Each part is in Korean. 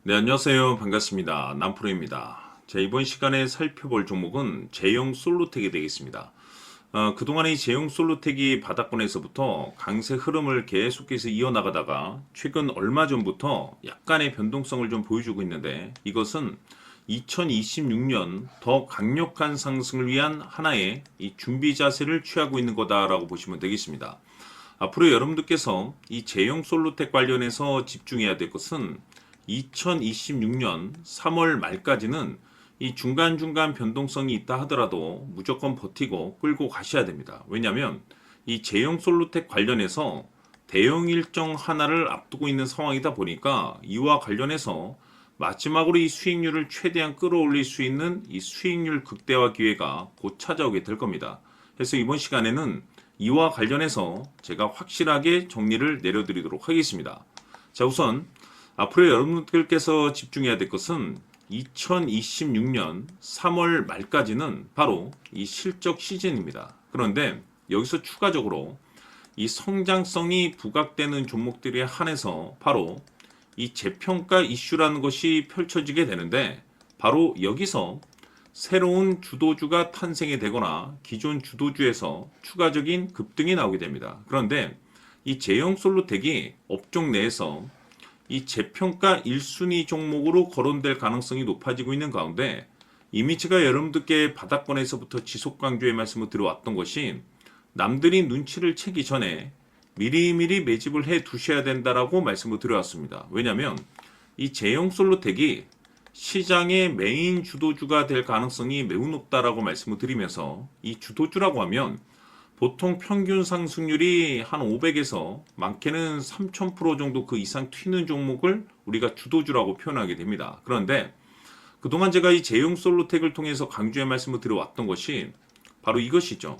네, 안녕하세요. 반갑습니다. 남프로입니다. 자, 이번 시간에 살펴볼 종목은 제형 솔루텍이 되겠습니다. 그동안의 이 제형 솔루텍이 바닥권에서부터 강세 흐름을 계속해서 이어나가다가 최근 얼마 전부터 약간의 변동성을 좀 보여주고 있는데, 이것은 2026년 더 강력한 상승을 위한 하나의 이 준비 자세를 취하고 있는 거다라고 보시면 되겠습니다. 앞으로 여러분들께서 이 제형 솔루텍 관련해서 집중해야 될 것은 2026년 3월 말까지는 이 중간중간 변동성이 있다 하더라도 무조건 버티고 끌고 가셔야 됩니다. 왜냐하면 이 제형 솔루텍 관련해서 대형 일정 하나를 앞두고 있는 상황이다 보니까 이와 관련해서 마지막으로 이 수익률을 최대한 끌어올릴 수 있는 이 수익률 극대화 기회가 곧 찾아오게 될 겁니다. 그래서 이번 시간에는 이와 관련해서 제가 확실하게 정리를 내려드리도록 하겠습니다. 자, 우선 앞으로 여러분들께서 집중해야 될 것은 2026년 3월 말까지는 바로 이 실적 시즌입니다. 그런데 여기서 추가적으로 이 성장성이 부각되는 종목들에 한해서 바로 이 재평가 이슈라는 것이 펼쳐지게 되는데, 바로 여기서 새로운 주도주가 탄생이 되거나 기존 주도주에서 추가적인 급등이 나오게 됩니다. 그런데 이 제형 솔루텍이 업종 내에서 이 재평가 1순위 종목으로 거론될 가능성이 높아지고 있는 가운데, 이미 제가 여러분들께 바닥권에서부터 지속 강조의 말씀을 드려왔던 것이 남들이 눈치를 채기 전에 미리미리 매집을 해 두셔야 된다라고 말씀을 드려왔습니다. 왜냐하면 이 제형 솔루텍이 시장의 메인 주도주가 될 가능성이 매우 높다라고 말씀을 드리면서, 이 주도주라고 하면 보통 평균 상승률이 한 500에서 많게는 3000% 정도 그 이상 튀는 종목을 우리가 주도주라고 표현하게 됩니다. 그런데 그동안 제가 이 제형 솔루텍을 통해서 강조의 말씀을 드려왔던 것이 바로 이것이죠.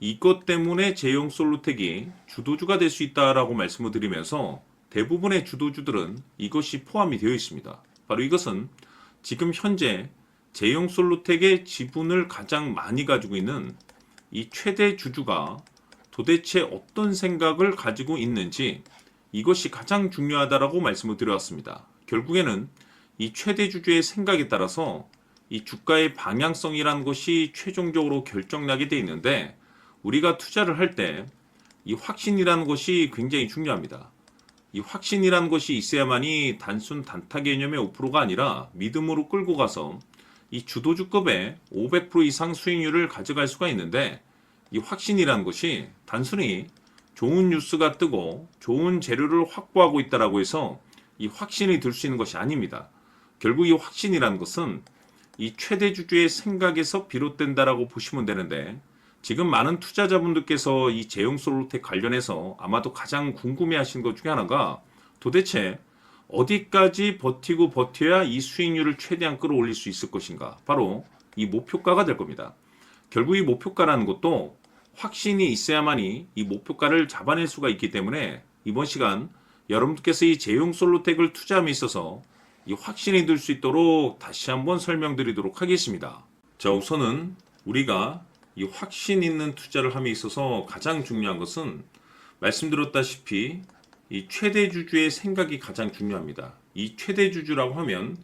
이것 때문에 제형 솔루텍이 주도주가 될 수 있다라고 말씀을 드리면서 대부분의 주도주들은 이것이 포함이 되어 있습니다. 바로 이것은 지금 현재 제형 솔루텍의 지분을 가장 많이 가지고 있는 이 최대 주주가 도대체 어떤 생각을 가지고 있는지, 이것이 가장 중요하다라고 말씀을 드려왔습니다. 결국에는 이 최대 주주의 생각에 따라서 이 주가의 방향성이라는 것이 최종적으로 결정나게 돼 있는데, 우리가 투자를 할 때 이 확신이라는 것이 굉장히 중요합니다. 이 확신이라는 것이 있어야만이 단순 단타 개념의 5%가 아니라 믿음으로 끌고 가서 이 주도주급의 500% 이상 수익률을 가져갈 수가 있는데, 이 확신이라는 것이 단순히 좋은 뉴스가 뜨고 좋은 재료를 확보하고 있다라고 해서 이 확신이 들 수 있는 것이 아닙니다. 결국 이 확신이라는 것은 이 최대 주주의 생각에서 비롯된다라고 보시면 되는데, 지금 많은 투자자분들께서 이 제형 솔루텍 관련해서 아마도 가장 궁금해하시는 것 중에 하나가 도대체 어디까지 버티고 버텨야 이 수익률을 최대한 끌어올릴 수 있을 것인가, 바로 이 목표가가 될 겁니다. 결국 이 목표가라는 것도 확신이 있어야만이 이 목표가를 잡아낼 수가 있기 때문에 이번 시간 여러분들께서 이 제형 솔루텍을 투자함에 있어서 이 확신이 들 수 있도록 다시 한번 설명드리도록 하겠습니다. 자, 우선은 우리가 이 확신 있는 투자를 함에 있어서 가장 중요한 것은 말씀드렸다시피 이 최대 주주의 생각이 가장 중요합니다. 이 최대 주주라고 하면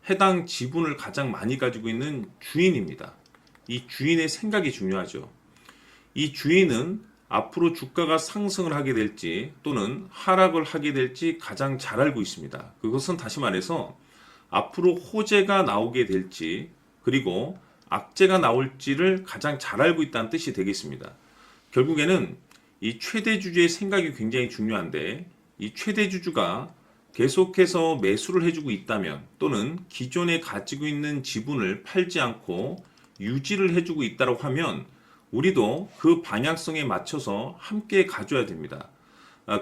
해당 지분을 가장 많이 가지고 있는 주인입니다. 이 주인의 생각이 중요하죠. 이 주인은 앞으로 주가가 상승을 하게 될지 또는 하락을 하게 될지 가장 잘 알고 있습니다. 그것은 다시 말해서 앞으로 호재가 나오게 될지 그리고 악재가 나올지를 가장 잘 알고 있다는 뜻이 되겠습니다. 결국에는 이 최대 주주의 생각이 굉장히 중요한데, 이 최대 주주가 계속해서 매수를 해주고 있다면 또는 기존에 가지고 있는 지분을 팔지 않고 유지를 해주고 있다고 하면 우리도 그 방향성에 맞춰서 함께 가져야 됩니다.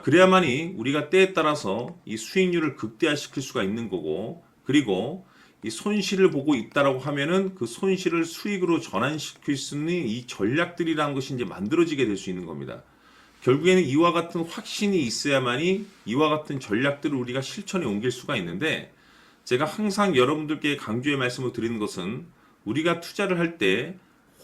그래야만이 우리가 때에 따라서 이 수익률을 극대화시킬 수가 있는 거고, 그리고 이 손실을 보고 있다라고 하면은 그 손실을 수익으로 전환시킬 수 있는 이 전략들이라는 것이 이제 만들어지게 될 수 있는 겁니다. 결국에는 이와 같은 확신이 있어야만이 이와 같은 전략들을 우리가 실천에 옮길 수가 있는데, 제가 항상 여러분들께 강조의 말씀을 드리는 것은 우리가 투자를 할 때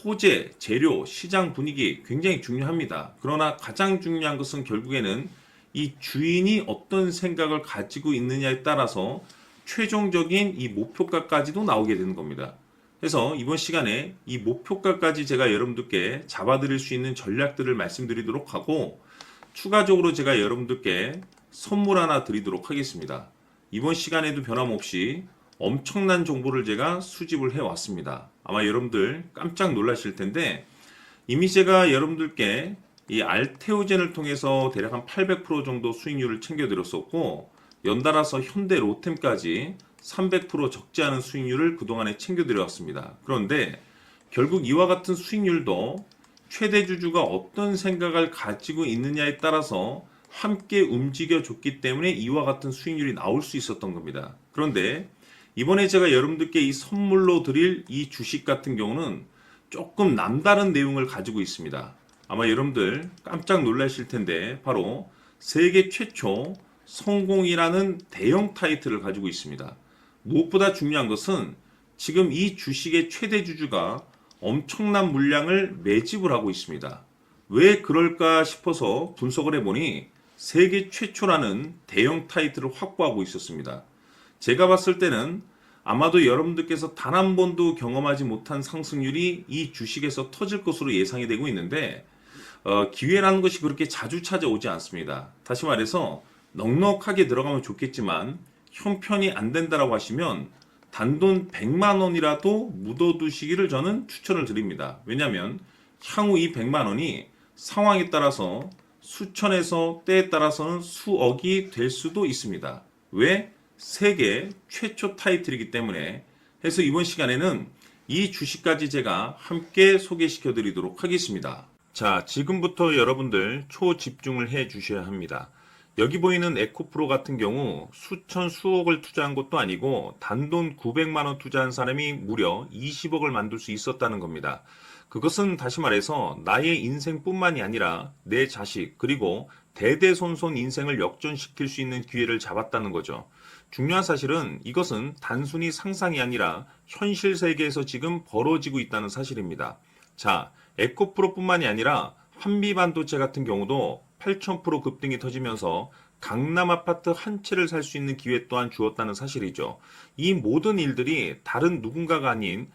호재, 재료, 시장 분위기 굉장히 중요합니다. 그러나 가장 중요한 것은 결국에는 이 주인이 어떤 생각을 가지고 있느냐에 따라서 최종적인 이 목표가까지도 나오게 되는 겁니다. 그래서 이번 시간에 이 목표가까지 제가 여러분들께 잡아드릴 수 있는 전략들을 말씀드리도록 하고, 추가적으로 제가 여러분들께 선물 하나 드리도록 하겠습니다. 이번 시간에도 변함없이 엄청난 정보를 제가 수집을 해왔습니다. 아마 여러분들 깜짝 놀라실 텐데, 이미 제가 여러분들께 이 알테오젠을 통해서 대략 한 800% 정도 수익률을 챙겨드렸었고, 연달아서 현대 로템까지 300% 적지 않은 수익률을 그동안에 챙겨드려왔습니다. 그런데 결국 이와 같은 수익률도 최대 주주가 어떤 생각을 가지고 있느냐에 따라서 함께 움직여줬기 때문에 이와 같은 수익률이 나올 수 있었던 겁니다. 그런데 이번에 제가 여러분들께 이 선물로 드릴 이 주식 같은 경우는 조금 남다른 내용을 가지고 있습니다. 아마 여러분들 깜짝 놀라실 텐데, 바로 세계 최초 성공이라는 대형 타이틀을 가지고 있습니다. 무엇보다 중요한 것은 지금 이 주식의 최대 주주가 엄청난 물량을 매집을 하고 있습니다. 왜 그럴까 싶어서 분석을 해보니 세계 최초라는 대형 타이틀을 확보하고 있었습니다. 제가 봤을 때는 아마도 여러분들께서 단 한 번도 경험하지 못한 상승률이 이 주식에서 터질 것으로 예상이 되고 있는데, 기회라는 것이 그렇게 자주 찾아오지 않습니다. 다시 말해서 넉넉하게 들어가면 좋겠지만 형편이 안 된다라고 하시면 단돈 100만 원이라도 묻어두시기를 저는 추천을 드립니다. 왜냐하면 향후 이 100만 원이 상황에 따라서 수천에서 때에 따라서는 수억이 될 수도 있습니다. 왜? 세계 최초 타이틀이기 때문에. 해서 이번 시간에는 이 주식까지 제가 함께 소개시켜 드리도록 하겠습니다. 자, 지금부터 여러분들 초집중을 해 주셔야 합니다. 여기 보이는 에코프로 같은 경우 수천 수억을 투자한 것도 아니고 단돈 900만 원 투자한 사람이 무려 20억을 만들 수 있었다는 겁니다. 그것은 다시 말해서 나의 인생뿐만이 아니라 내 자식 그리고 대대손손 인생을 역전시킬 수 있는 기회를 잡았다는 거죠. 중요한 사실은 이것은 단순히 상상이 아니라 현실 세계에서 지금 벌어지고 있다는 사실입니다. 자, 에코프로뿐만이 아니라 한미반도체 같은 경우도 8,000% 급등이 터지면서 강남 아파트 한 채를 살 수 있는 기회 또한 주었다는 사실이죠. 이 모든 일들이 다른 누군가가 아닌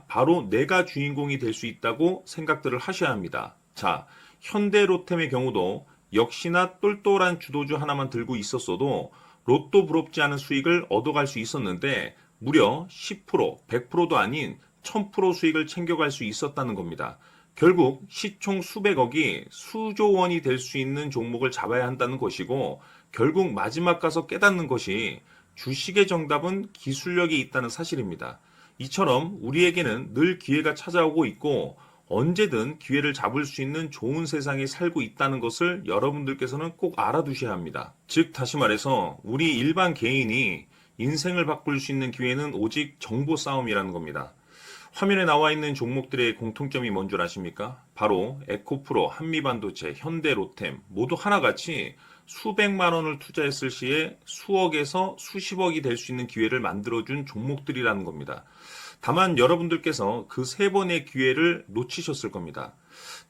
바로 내가 주인공이 될 수 있다고 생각들을 하셔야 합니다. 자, 현대로템의 경우도 역시나 똘똘한 주도주 하나만 들고 있었어도 로또 부럽지 않은 수익을 얻어갈 수 있었는데 무려 10%, 100%도 아닌 1000% 수익을 챙겨갈 수 있었다는 겁니다. 결국 시총 수백억이 수조 원이 될 수 있는 종목을 잡아야 한다는 것이고, 결국 마지막 가서 깨닫는 것이 주식의 정답은 기술력이 있다는 사실입니다. 이처럼 우리에게는 늘 기회가 찾아오고 있고 언제든 기회를 잡을 수 있는 좋은 세상에 살고 있다는 것을 여러분들께서는 꼭 알아두셔야 합니다. 즉 다시 말해서 우리 일반 개인이 인생을 바꿀 수 있는 기회는 오직 정보 싸움이라는 겁니다. 화면에 나와 있는 종목들의 공통점이 뭔 줄 아십니까? 바로 에코프로, 한미반도체, 현대로템 모두 하나같이 수백만 원을 투자했을 시에 수억에서 수십억이 될 수 있는 기회를 만들어준 종목들이라는 겁니다. 다만 여러분들께서 그 세 번의 기회를 놓치셨을 겁니다.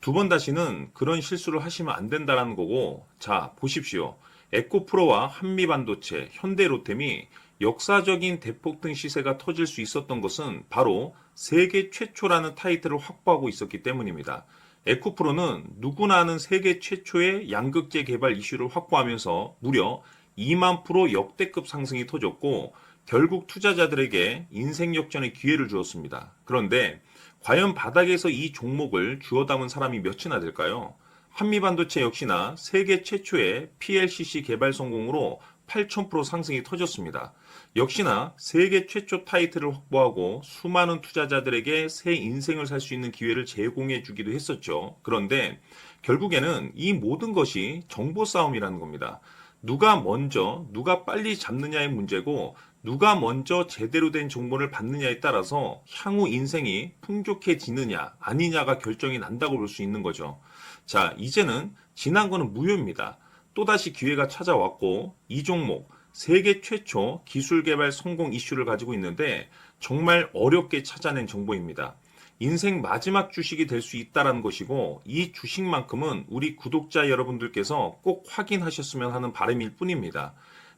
두 번 다시는 그런 실수를 하시면 안 된다는 거고, 자 보십시오. 에코프로와 한미반도체, 현대로템이 역사적인 대폭등 시세가 터질 수 있었던 것은 바로 세계 최초라는 타이틀을 확보하고 있었기 때문입니다. 에코프로는 누구나 아는 세계 최초의 양극재 개발 이슈를 확보하면서 무려 2만 프로 역대급 상승이 터졌고 결국 투자자들에게 인생 역전의 기회를 주었습니다. 그런데 과연 바닥에서 이 종목을 주워 담은 사람이 몇이나 될까요? 한미반도체 역시나 세계 최초의 PLCC 개발 성공으로 8,000% 상승이 터졌습니다. 역시나 세계 최초 타이틀을 확보하고 수많은 투자자들에게 새 인생을 살 수 있는 기회를 제공해 주기도 했었죠. 그런데 결국에는 이 모든 것이 정보 싸움이라는 겁니다. 누가 먼저, 누가 빨리 잡느냐의 문제고 누가 먼저 제대로 된 정보를 받느냐에 따라서 향후 인생이 풍족해지느냐 아니냐가 결정이 난다고 볼 수 있는 거죠. 자, 이제는 지난 거는 무효입니다. 또다시 기회가 찾아왔고 이 종목 세계 최초 기술 개발 성공 이슈를 가지고 있는데 정말 어렵게 찾아낸 정보입니다. 인생 마지막 주식이 될 수 있다는 것이고 이 주식만큼은 우리 구독자 여러분들께서 꼭 확인하셨으면 하는 바람일 뿐입니다.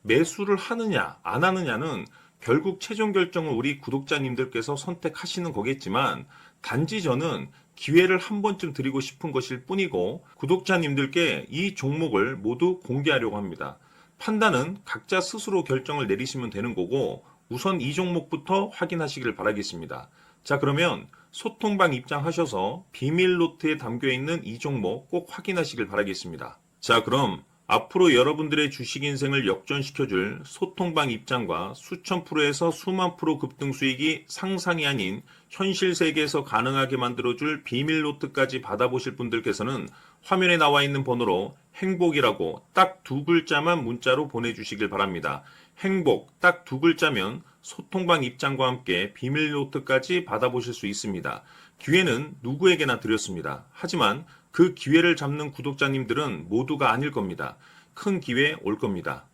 매수를 하느냐, 안 하느냐는 결국 최종 결정을 우리 구독자님들께서 선택하시는 거겠지만, 단지 저는 기회를 한 번쯤 드리고 싶은 것일 뿐이고, 구독자님들께 이 종목을 모두 공개하려고 합니다. 판단은 각자 스스로 결정을 내리시면 되는 거고, 우선 이 종목부터 확인하시길 바라겠습니다. 자, 그러면 소통방 입장하셔서 비밀 노트에 담겨 있는 이 종목 꼭 확인하시길 바라겠습니다. 자, 그럼 앞으로 여러분들의 주식 인생을 역전시켜줄 소통방 입장과 수천 프로에서 수만 프로 급등 수익이 상상이 아닌 현실 세계에서 가능하게 만들어줄 비밀 노트까지 받아보실 분들께서는 화면에 나와 있는 번호로 행복이라고 딱 두 글자만 문자로 보내주시길 바랍니다. 행복 딱 두 글자면 소통방 입장과 함께 비밀 노트까지 받아보실 수 있습니다. 기회는 누구에게나 드렸습니다. 하지만 그 기회를 잡는 구독자님들은 모두가 아닐 겁니다. 큰 기회 올 겁니다.